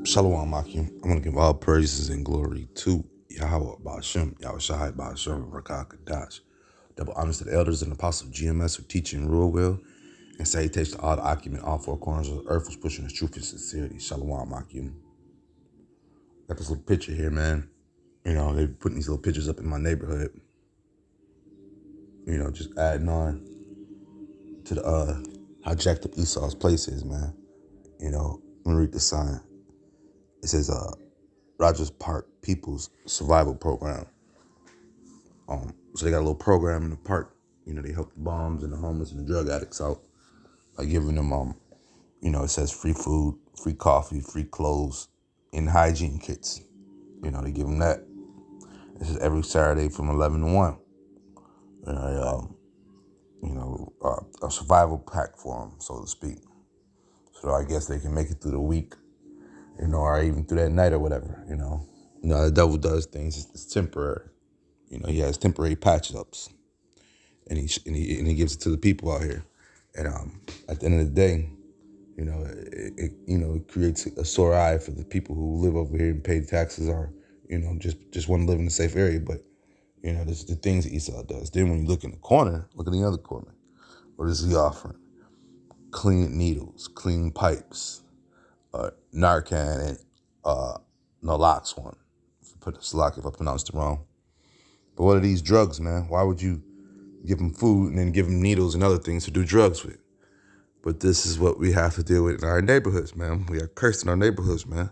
Shalom Akim. I'm going to give all praises and glory to Yahweh Ba'ashem, Yahweh Shai Ba'ashem, Rakah Kadash. Double honors to the elders and apostles of GMS who teach and rule well. And salutation to all the Akim in all four corners of the earth who's pushing his truth and sincerity. Shalom Akim. Got this little picture here, man. You know, they're putting these little pictures up in my neighborhood. You know, just adding on to the how jacked up Esau's place is, man. You know, let me read the sign. It says, Rogers Park People's Survival Program. So they got a little program in the park. You know, they help the bums and the homeless and the drug addicts out by giving them, you know, it says free food, free coffee, free clothes, and hygiene kits. You know, they give them that. This is every Saturday from 11 to 1. A survival pack for them, so to speak. So I guess they can make it through the week, you know, or even through that night or whatever, you know. You know, the devil does things, it's temporary. You know, he has temporary patch-ups, and he gives it to the people out here. And at the end of the day, you know, it creates a sore eye for the people who live over here and pay taxes or, you know, just want to live in a safe area. But, you know, this is the things that Esau does. Then when you look in the corner, look at the other corner. What is he offering? Clean needles, clean pipes, Narcan, and naloxone. Put the slack if I pronounced it wrong. But what are these drugs, man? Why would you give them food and then give them needles and other things to do drugs with? But this is what we have to deal with in our neighborhoods, man. We are cursed in our neighborhoods, man.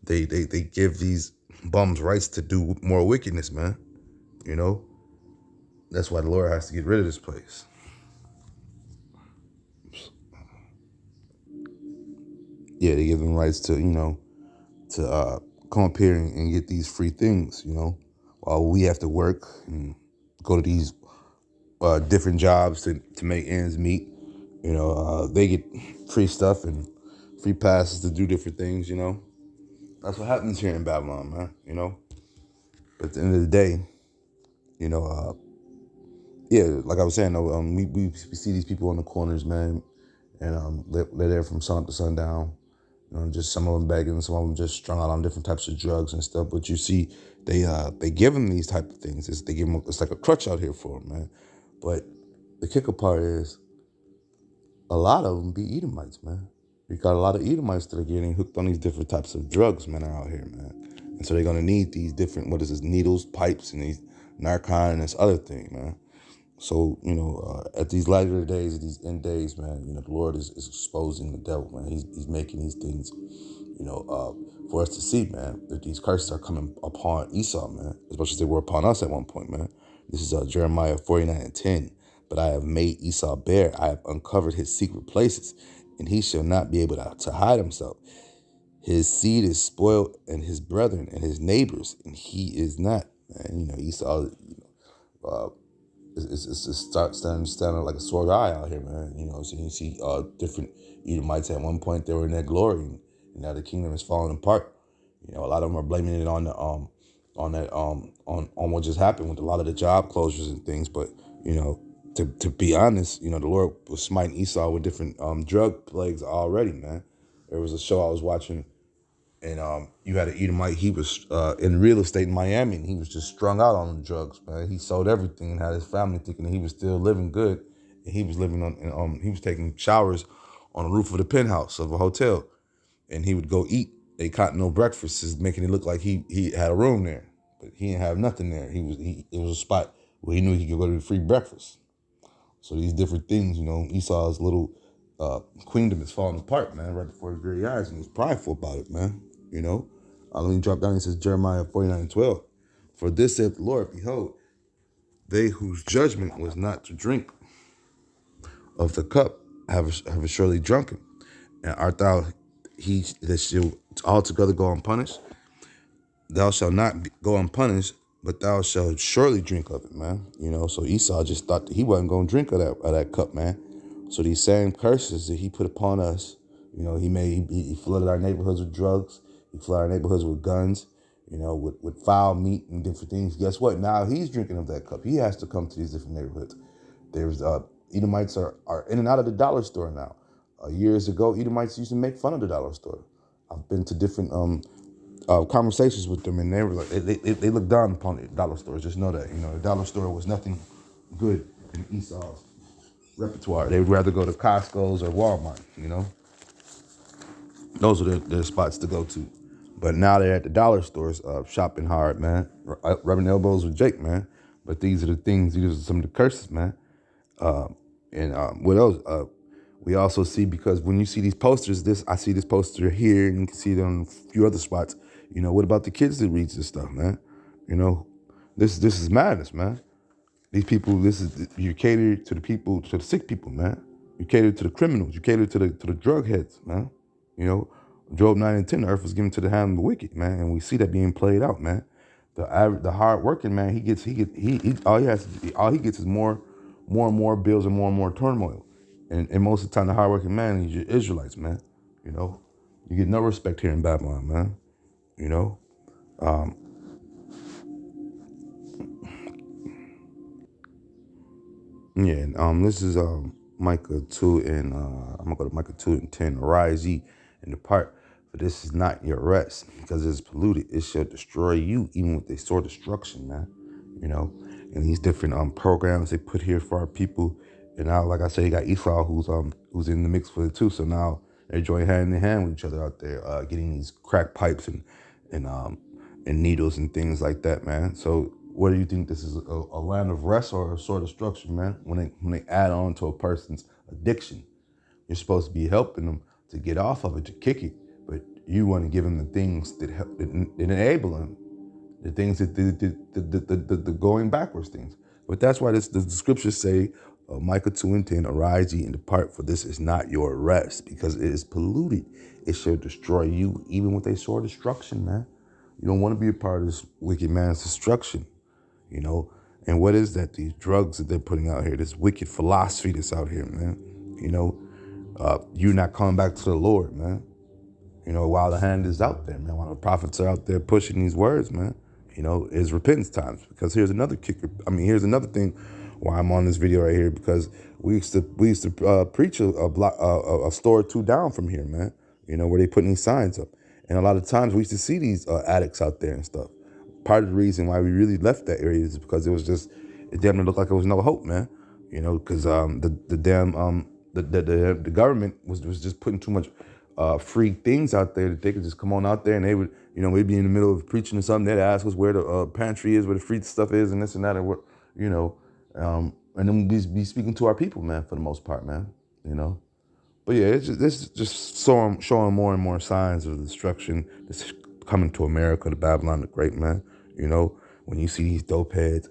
They give these bums rights to do more wickedness, man. You know? That's why the Lord has to get rid of this place. Yeah, they give them rights to, you know, to come up here and get these free things, you know, while we have to work and go to these different jobs to make ends meet. You know, they get free stuff and free passes to do different things, you know. That's what happens here in Babylon, man, you know. But at the end of the day, you know, yeah, like I was saying, though, we see these people on the corners, man, and they're there from sun up to sundown. You know, just some of them begging, some of them just strung out on different types of drugs and stuff. But you see, they give them these type of things. It's like a crutch out here for them, man. But the kicker part is, a lot of them be Edomites, man. We got a lot of Edomites that are getting hooked on these different types of drugs, man, are out here, man. And so they're going to need these different, needles, pipes, and these Narcan and this other thing, man. So, you know, at these latter days, at these end days, man, you know, the Lord is exposing the devil, man. He's making these things, you know, for us to see, man, that these curses are coming upon Esau, man, as much as they were upon us at one point, man. This is Jeremiah 49:10. But I have made Esau bare. I have uncovered his secret places, and he shall not be able to hide himself. His seed is spoiled, and his brethren and his neighbors, and he is not. And, you know, Esau, you know, it's standing like a sword eye out here, man. You know, so you see different Edomites at one point, they were in their glory, and now the kingdom is falling apart. You know, a lot of them are blaming it on the on what just happened with a lot of the job closures and things. But, you know, to be honest, you know, the Lord was smiting Esau with different drug plagues already, man. There was a show I was watching, and you had an Edomite. He was in real estate in Miami, and he was just strung out on drugs, man. He sold everything and had his family thinking that he was still living good, and he was living on. He was taking showers on the roof of the penthouse of a hotel, and he would go eat a continental breakfast, making it look like he had a room there, but he didn't have nothing there. It was a spot where he knew he could go to free breakfast. So these different things, you know, Esau's little queendom is falling apart, man, right before his very eyes, and he's prideful about it, man. You know, let me drop down. He says, Jeremiah 49:12. For this saith the Lord, behold, they whose judgment was not to drink of the cup have surely drunken. And art thou he that shall altogether go unpunished? Thou shalt not go unpunished, but thou shalt surely drink of it, man. You know, so Esau just thought that he wasn't going to drink of that cup, man. So these same curses that he put upon us, you know, he flooded our neighborhoods with drugs. He flooded our neighborhoods with guns, you know, with foul meat and different things. Guess what? Now he's drinking of that cup. He has to come to these different neighborhoods. There's Edomites are in and out of the dollar store now. Years ago, Edomites used to make fun of the dollar store. I've been to different conversations with them, and they were like, they look down upon the dollar stores. Just know that, the dollar store was nothing good in Esau's repertoire. They would rather go to Costco's or Walmart. Those are their spots to go to. But now they're at the dollar stores, shopping hard, man, rubbing elbows with Jake, man. But these are the things. These are some of the curses, man. And what else? We also see, because when you see these posters, I see this poster here, and you can see it on a few other spots. What about the kids that reads this stuff, man? This is madness, man. These people, you cater to the people, to the sick people, man. You cater to the criminals. You cater to the drug heads, man. Job 9 and 10, the earth was given to the hand of the wicked, man, and we see that being played out, man. The hard working man, all he gets is more and more bills and more turmoil, and most of the time the hard working man is your Israelites, man. You get no respect here in Babylon, man. You know, Yeah, this is Micah 2 and I'm gonna go to Micah 2 and 10. Arise ye and depart, for this is not your rest, because it is polluted. It shall destroy you, even with a sore destruction, man. And these different programs they put here for our people. And now, like I said, you got Esau who's in the mix for it too. So now they join hand in hand with each other out there, getting these crack pipes and needles and things like that, man. So what do you think, this is a land of rest or a sort of structure, man? When they add on to a person's addiction, you're supposed to be helping them to get off of it, to kick it, but you want to give them the things that help, that enable them, the things that the going backwards things. But that's why the scriptures say, Micah 2 and 10, arise ye and depart, for this is not your rest, because it is polluted. It shall destroy you, even with a sore destruction, man. You don't want to be a part of this wicked man's destruction. And what is that? These drugs that they're putting out here, this wicked philosophy that's out here, man. You're not coming back to the Lord, man. While the hand is out there, man, while the prophets are out there pushing these words, man, is repentance times. Because here's another kicker. Here's another thing why I'm on this video right here, because we used to preach a store or two down from here, man. Where they putting these signs up, and a lot of times we used to see these addicts out there and stuff. Part of the reason why we really left that area is because it damn near looked like there was no hope, man. Because the government was just putting too much free things out there that they could just come on out there, and they would, we'd be in the middle of preaching or something. They'd ask us where the pantry is, where the free stuff is, and this and that, and what, and then we'd be speaking to our people, man, for the most part, man. But yeah, it's just showing more and more signs of the destruction that's coming to America, to Babylon the Great, man. When you see these dopeheads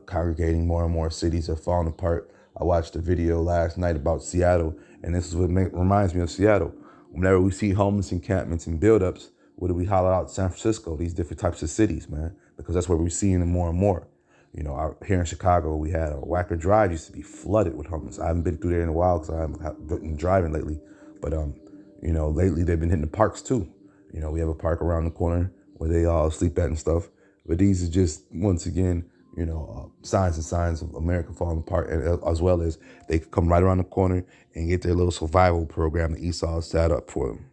congregating, more and more cities are falling apart. I watched a video last night about Seattle, and this is what reminds me of Seattle. Whenever we see homeless encampments and buildups, what do we holler out? San Francisco, these different types of cities, man, because that's where we're seeing them more and more. Here in Chicago, we had Wacker Drive used to be flooded with homeless. I haven't been through there in a while because I haven't been driving lately. But, lately they've been hitting the parks too. We have a park around the corner where they all sleep at and stuff. But these are just, once again, signs and signs of America falling apart, and as well as they come right around the corner and get their little survival program that Esau set up for them.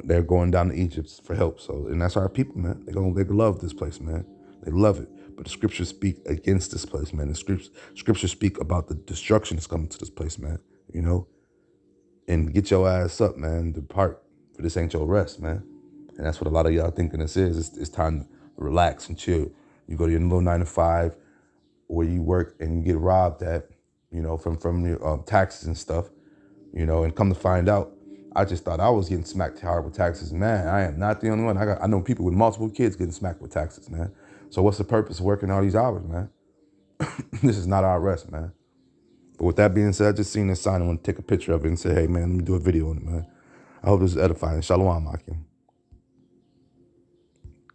They're going down to Egypt for help. So, and that's our people, man. They love this place, man. They love it. But the scriptures speak against this place, man. The scriptures speak about the destruction that's coming to this place, man. And get your ass up, man. Depart, for this ain't your rest, man. And that's what a lot of y'all thinking this is. It's time to relax and chill. You go to your little 9 to 5 where you work and you get robbed at, from your taxes and stuff, and come to find out, I just thought I was getting smacked hard with taxes. Man, I am not the only one. I know people with multiple kids getting smacked with taxes, man. So what's the purpose of working all these hours, man? This is not our rest, man. But with that being said, I just seen this sign. I want to take a picture of it and say, hey, man, let me do a video on it, man. I hope this is edifying. Shalom, Akim.